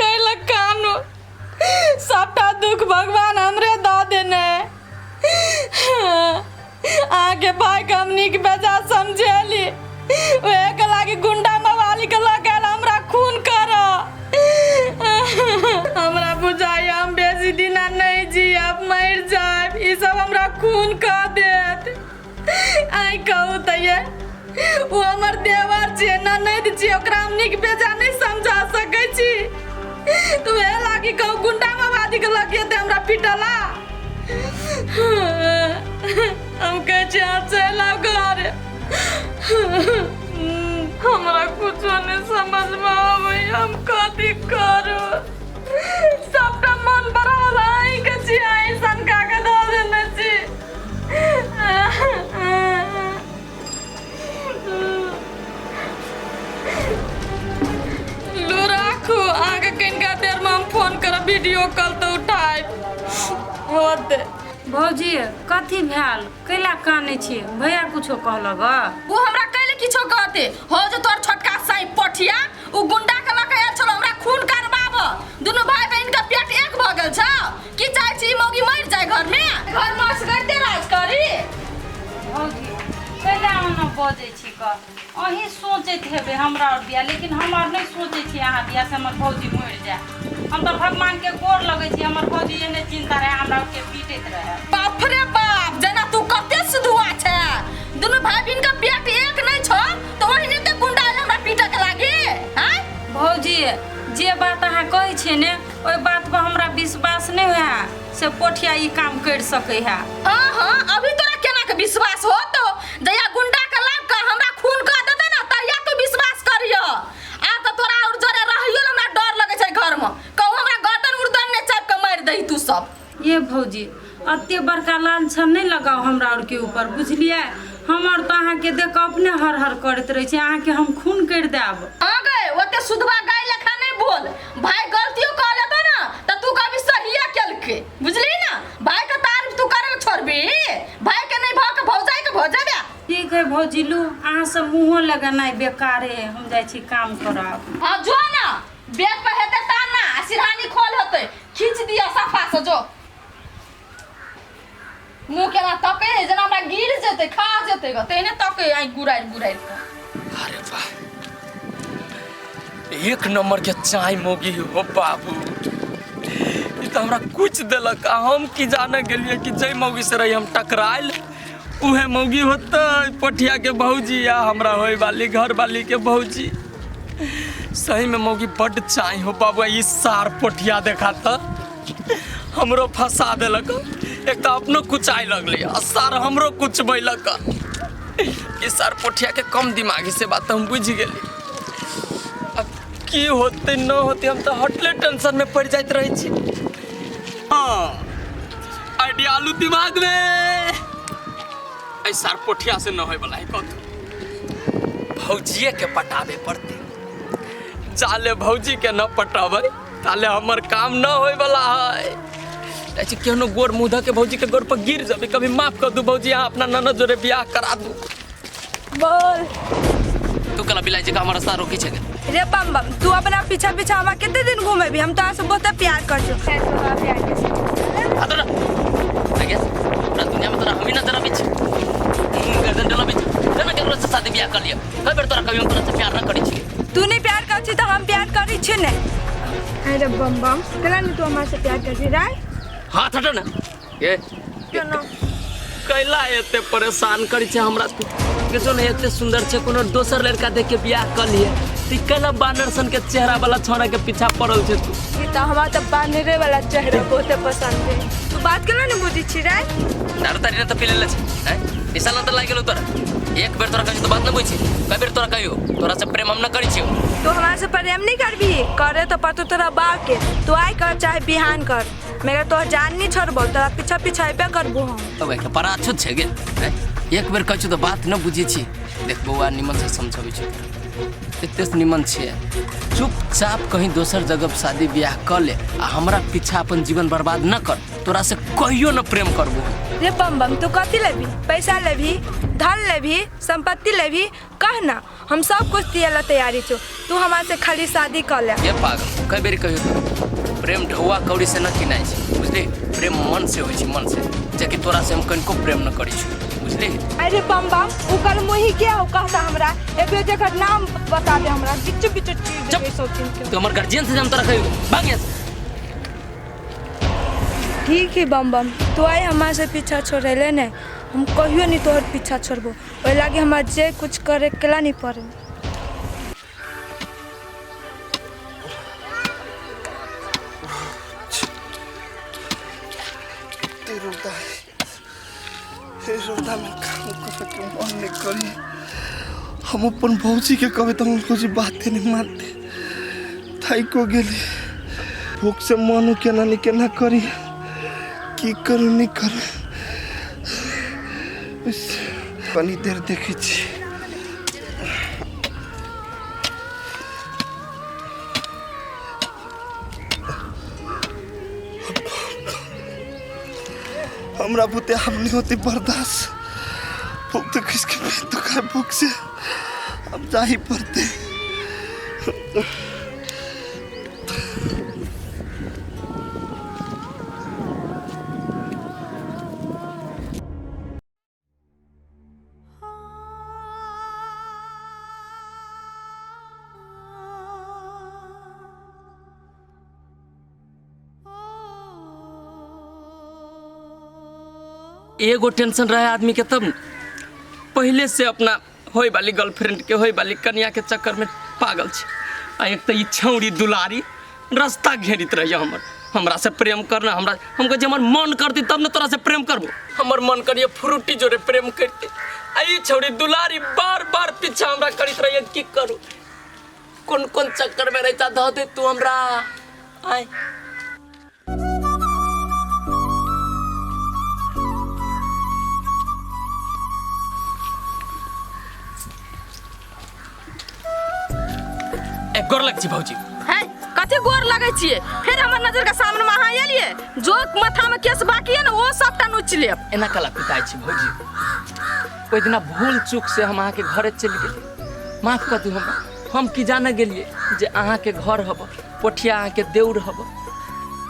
कैला कानो सबटा दुख भगवान हमरे द देने आगे भाई के हमनी के बेजा समझेली ओए के लागी गुंडा मवाली के लगे हमरा खून कर हमरा बुझाई हम बेसी दिन नहीं जियब मर जाब ई सब हमरा खून कर देत आई कहू त ये वो हमर देवर छे ननद छे ओकरा हमनी के बेजा नहीं समझा सकै छी तू ए लागी कहू गुंडा मवाली के लगे ते हमरा पिटला हम कहे चला घर हमरा कुछ नहीं समझ में आवे हम कथी करू सबटा मन बड़ा लाई के छी आई सनका के दे देने छी लो राखो आगे किनका देर में हम फोन कर वीडियो कॉल तो उठाए होते भौजी कथी भेल कैला काने छी भैया कुछो कहलक वो हमरा कैले किछो कहते हो जो तोर छोटका साई पठिया उ गुंडा के लके आयल छलो हमरा खून करबाब दुनु भाई बहन के पेट एक भ गेल छ की चाहे छी मौगी मर जाए घर में करते राज करी भौजी कैला न बजै छी क अही सोचैत हेबे हमरा और बिया लेकिन हमरा नहीं सोचै छी अहाँ बिया से हमर भौजी मर जाए हम तो भगवान के गोर लगै छी हमर भौजी एने चिंता रहे हमरा के पीटैत रहे बाप रे बाप जना तू कते सुधुआ छ दुनु भाई बहन के पेट एक नहीं छ तो ओहिने ते गुंडा हमरा पीटे के लागी हैं भौजी जे बात अहाँ कहै छी ने ओइ बात पर हमरा विश्वास नहीं है से पोठिया ई काम कर सकै है हां अभी तोरा केना के विश्वास हो तो जया गुंडा के लाग के हमरा खून कर देते ना तया तू विश्वास करियो आ त तोरा और जरे रहियो हमरा डर लगे छै घर में कहू हमरा गर्दन उर्दन ने चाप के मार दही तू सब ये भौजी अत्ते बड़का लांछन नहीं लगाओ हमरा और के ऊपर बुझलिए हमर तो अहाँ के देख अपने हर हर करत रहे छी अहाँ के हम खून कर देब हां गए ओते सुधवा गाय लेखा नहीं बोल भाई गलतियों कर लेबे ना त तू कभी सहिया केलके बुझली ना भाई के तारीफ तू करे छोड़बी भाई के नहीं भक भौजाई के भौजाबे ठीक है भौजी लू अहाँ से मुंहो लगानाइ बेकार है हम जाय छी काम करब हां जो ना बेग पे हेते ता ना सिरहानी खोल होते खींच दिया सफा से जो मुंह केना तके है जना हमरा गिर जेते खा जेते ग तेने तके आई गुराई अरे वाह एक नंबर के चाय मोगी हो बाबू ई त हमरा कुछ देलक हम की जाने गेलिए कि जय मौगी से रही हम टकराइल उहे मौगी होता पठिया के भौजी या हमरा होय वाली घर वाली के भौजी सही में मौगी बड़ चाय हो बाबू ई सार पठिया देखा त हमरो फंसा देलक एक तो अपनो कुछ आय लगले आ सार हमरो कुछ बैलक ई सार पठिया के कम दिमागी से बात हम बुझ गेली अब की होते न होते हम तो हटले टेंशन में पड़ जाइत रही छी हां आइडिया आलू दिमाग में ऐ सार पठिया से न होय वाला है कत भौजिए के पटावे पड़ते जाले भौजी के न पटावे ताले हमर काम न होय वाला है ऐसे केनो गोर मुंह के भौजी के गोर पर गिर जाबे कभी माफ कर दू भौजी यहाँ अपना ननद जोरे ब्याह करा दू बोल तू कला बिलाई जी का हमारा सारो की छगे रे बम बम तू अपना पीछा पीछा हम कितने दिन घूमे भी हम तो से बहुत प्यार कर जो प्यार के अदरा आगे पूरा दुनिया में तोरा हम ही ना जरा बीच गर्दन डला बीच जना केकरो से शादी ब्याह कर लिया कई बेर तोरा कभी हम तोरा से प्यार ना करी छी तू नहीं प्यार कर छी तो हम प्यार करी छी ने अरे बम बम कला नहीं तू हमारे से प्यार कर रही राय हाथ हट ना ये केना कैला एते परेशान करी छे हमरा तू केसो ने एते सुंदर छे कोनो दोसर लड़का देख के ब्याह कर लिए ती कैला बानर सन के चेहरा वाला छोरा के पीछा पड़ल छे तू ये तो हमारा तो बानरे वाला चेहरा बहुत पसंद है तू बात केना नहीं बुझी छी राय तारी ने तो पीले ले छे हैं निशाना तो लाग गेलो तोरा एक बेर तोरा कहि तो बात न बुझी कई बेर तोरा कहियो तोरा से प्रेम हम न करी छियो तू हमारे से प्रेम नहीं करबी करे तो पतो तोरा बाप के तू आय कर चाहे बिहान कर मेरा तो जान नहीं छोड़बो तोरा पीछा पीछा पे करबो हम अब के परा अच्छो छे गे एक बेर कहछु तो बात न बुझी छी देख बउआ निमन से समझाबै छी एते निमन छे चुपचाप कहीं दोसर जगह शादी ब्याह कर ले आ हमरा पीछा अपन जीवन बर्बाद न कर तोरा से कहियो न प्रेम करबो रे बम बम तू कथी लेबी पैसा लेबी धन ले भी संपत्ति ले भी कह ना, हम सब कुछ दिए ला तैयारी छो। तू हमारे से खाली शादी कर ले। ये पागल कई बेर कहियो प्रेम ढौआ कौड़ी से न किनाइ छै बुझली। प्रेम मन से होइ छै, मन से, जेकि तोरा से हम कनिको प्रेम न करै छी बुझली। अरे बम बम उकर मुही क्या हो कहता हमरा एक बेर जकर नाम बता दे हमरा, बिच बिच चीज दे सोचिन के। तो हमर गार्जियन से हम तोरा कहियो भाग यहाँ से। ठीक है बम बम, तू आई हमारे से पीछा छोड़े ले ने, हम कहियो नहीं तोहर पीछा छोड़बो। ओइ लागे हमरा जे कुछ करे केला नहीं पड़े। रोदा में काम करे के मन नहीं करी। हम अपन भौजी के कहे तो उनको जी बातें नहीं मानते। थाई को गेली भूख से मानो केना करी, की करू नहीं करू। कनी देर देखे छी। हमरा बुते हम नहीं होती बर्दाश्त। भूख तो किसके पेट तो खाए, भूख से अब जा ही पड़ते। एगो टेंशन रहे आदमी के तब पहले से अपना होय वाली गर्लफ्रेंड के होय वाली कन्या के चक्कर में पागल छे। आ एक तो ई छौड़ी दुलारी रास्ता घेरित रहिए हमरा से प्रेम करना। हमको जब मन करती तब न तोरा से प्रेम करबो। हमर मन करिए फ्रूटी जोरे प्रेम करती। आ ई छौड़ी दुलारी बार बार पीछा हमरा करित रहिए। की करू, कौन कौन चक्कर में रहता ध दे तू हमरा। आय गोर लग छी भौजी। है कथी गोर लगे छिए, फिर हमर नजर के सामने में अहाँ एलिए। जो माथा में केस बाकी है ना वो सबटा नोच लेब। एना कला पिताई छी भौजी। ओइ दिना भूल चूक से हम अहाँ के घरे चलि गेली, माफ कर दू। हम की जाने गेलिए जे अहाँ के घर हब, पोठिया अहाँ के देउर हब,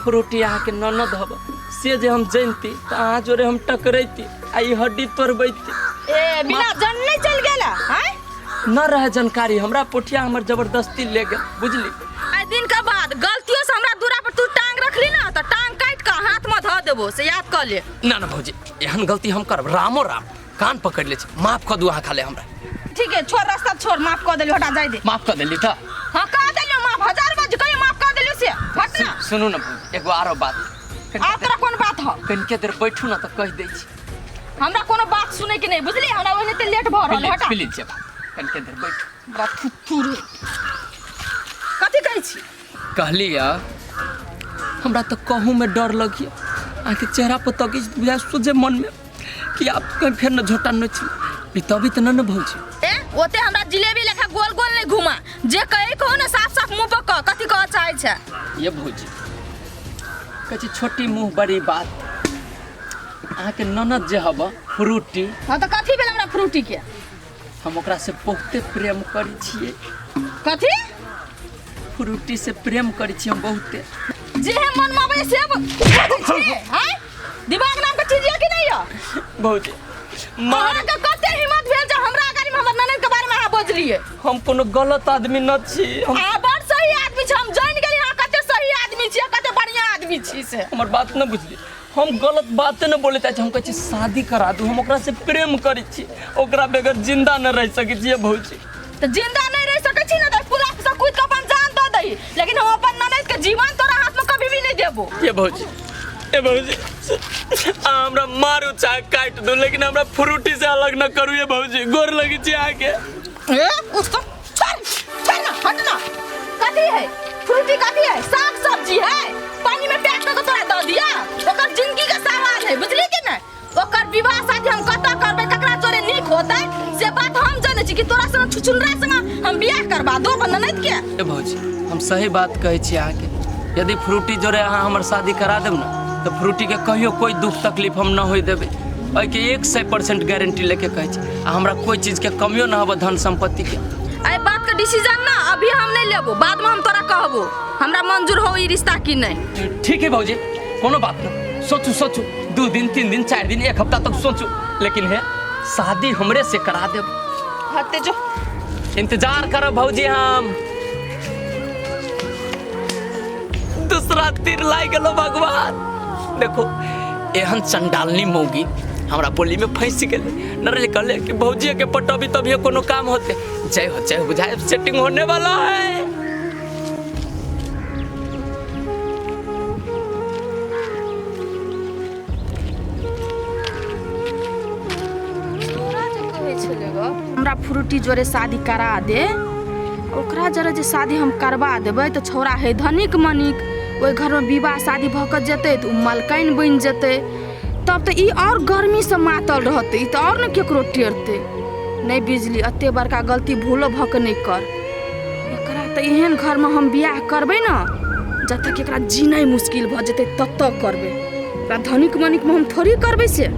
फ्रूटी अहाँ के ननद हब। से जे हम जानती तो अहाँ जोरे हम टकरैती, आ ई हड्डी तोड़बैती। ए बिना जन नहीं चल गेला हैं? न रहे जानकारी हमरा। पोठिया हमर जबरदस्ती ले गेल बुझली। आई दिन के बाद गलतियों से हमरा दूरा पर तू टांग रखली ना तो टांग काट के हाथ में ध देबो, से याद कर ले। ना ना भौजी, एहन गलती हम करब। रामो राम कान पकड़ ले छी, माफ कर दू अहाँ खाले हमरा। ठीक है छोड़, रास्ता छोड़, माफ कर देलियो, हटा जाय दे। माफ कर देली त? हां कर देलियो माफ, 1000 बार कहियो माफ कर देलियो से हट ना। सुनू ना भौजी, एगो आरो बात। आ तोरा कोन बात ह? कनिके देर बैठू ना त कह दै छी। हमरा कोनो बात सुने के नहीं बुझली। हमरा ओने ते लेट भ रहल, हटा प्लीज जब कनिके देर बैठू। बड़ा फुफुर कथी कहै छी? कहलिया हमरा तो कहूँ में डर लगी। आके चेहरा पर तकी बुझा सोचे मन में कि आप कहीं फिर न झोटा न छी तभी तो न भौजी। ए ओते हमरा जिलेबी लेखा गोल गोल नहीं घुमा। जे कहे को ना साफ साफ मुंह पर कथी कह चाहे छै। ये भौजी कछि छोटी मुंह बड़ी बात। आके ननद जे हब फ्रूटी। हां त कथी भेल हमरा फ्रूटी के? हम ओकरा से बहुते प्रेम करै छियै। कथी? फ्रूटी से प्रेम करै छी हम बहुते। जे है मन में आबै से हैं? दिमाग नाम के चीज है कि नहीं है? भौजी मार के कते हिम्मत भेल जे हमरा गाड़ी में हमर ननद के बारे में अहाँ बजलिए। हम कोनो गलत आदमी न छी। आ बड़ सही आदमी छी, हम जान गेली अहाँ कते सही आदमी छी, कते बढ़िया आदमी छी। से हमर बात न बुझली। हम गलत बातें न बोले चाहे। हम कहै छी शादी करा दू, हम ओकरा से प्रेम करै छी। ओकरा बगैर जिंदा न रह सकै छी भौजी। तो जिंदा नहीं रह सकै छी ना तो पूरा सब कुछ का अपन जान दे दई, लेकिन हम अपन ननद के जीवन तोरा हाथ में कभी भी नहीं देबो। ये भौजी हमरा मारू चाहे काट दो, लेकिन हमरा फ्रूटी से अलग न करू। ये भौजी गोर लगी छी आके। ए उसको छोड़ ना, हट ना। कथी है फ्रूटी? कथी है? साग सब्जी है, पानी में पैक करके तोरा दे दिया। ओकर जिंदगी का सवाल है बुझली कि नहीं? ओकर विवाह शादी हम कत करबे, ककरा जोरे नीक होतै से बात हम जाने छी कि तोरा संग छुछुनरा संग हम बियाह करबा दो ननद के। ए भौजी हम सही बात कहै छी आके। यदि फ्रूटी जोरे अहाँ हमर शादी करा देब ना तो फ्रूटी के कहियो कोई दुख तकलीफ हम न होई देबे। ओके 100% गारंटी लेके कहै छी हमरा कोई चीज के कमियो ना होबो धन संपत्ति के। अरे बात का डिसीजन ना अभी हम नहीं लेबो, बाद में हम तोरा कहबो हमरा मंजूर हो ई रिश्ता की नहीं। ठीक है भौजी, कोनो बात नहीं, सोचू 2 दिन 3 दिन 4 दिन 1 हफ्ता तक सोचू, लेकिन है शादी हमरे से करा देब। हते जो इंतजार करो भौजी, हम दूसरा तीर लाई गेलो भगवान। देखो एहन चंडालनी मौगी हमरा बोली में फंस गेले, नरे कहले कि भौजी के पटबी तभी कोनो काम होते। जय हो बुझाए सेटिंग होने वाला है। हमरा फ्रूटी जोरे शादी करा दे, ओकरा जरे जे शादी हम करवा देबै तो छौड़ा है धनिक मनिक, ओहि घर में विवाह शादी भकत जेतै तो मलकाइन बन जेतै, तब तो ई और गर्मी से मातल रहतै, ई तो और न केकरो टेरतै। नहीं बिजली अते बड़का गलती भूलो भक नहीं कर, एकरा तो एहन घर में हम बियाह करबै ना जब तक एकरा जीनाइ मुश्किल भ जेतै तब तक करबै, एकरा धनिक मनिक में हम थोड़ी करबै से।